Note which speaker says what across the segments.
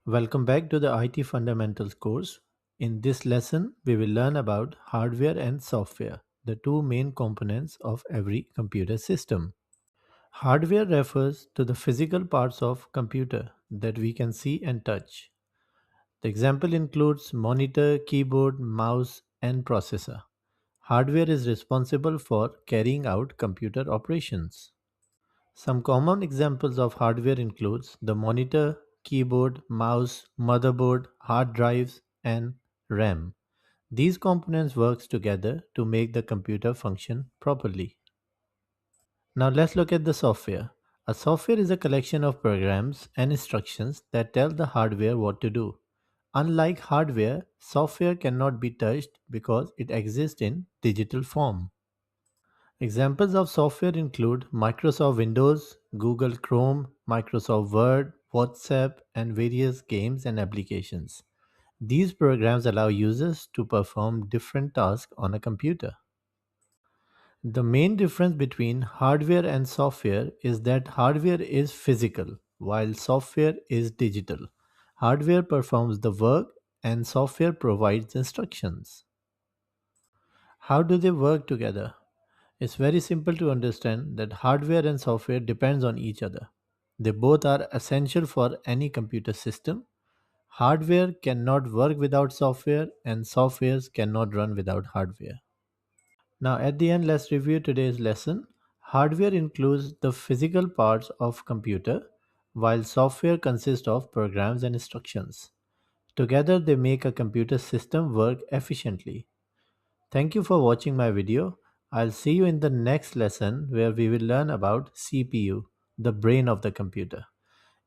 Speaker 1: Welcome back to the IT Fundamentals course. In this lesson, we will learn about hardware and software, the two main components of every computer system. Hardware refers to the physical parts of computer that we can see and touch. The example includes monitor, keyboard, mouse, and processor. Hardware is responsible for carrying out computer operations. Some common examples of hardware includes the monitor, keyboard, mouse, motherboard, hard drives, and RAM. These components work together to make the computer function properly. Now let's look at the software. A software is a collection of programs and instructions that tell the hardware what to do. Unlike hardware, software cannot be touched because it exists in digital form. Examples of software include Microsoft Windows, Google Chrome, Microsoft Word, WhatsApp, and various games and applications. These programs allow users to perform different tasks on a computer. The main difference between hardware and software is that hardware is physical while software is digital. Hardware performs the work and software provides instructions. How do they work together? It's very simple to understand that hardware and software depends on each other. They both are essential for any computer system. Hardware cannot work without software and softwares cannot run without hardware. Now at the end let's review today's lesson. Hardware includes the physical parts of computer while software consists of programs and instructions. Together they make a computer system work efficiently. Thank you for watching my video. I'll see you in the next lesson where we will learn about CPU, the brain of the computer.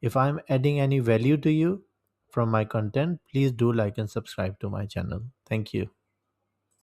Speaker 1: If I'm adding any value to you from my content, please do like and subscribe to my channel. Thank you.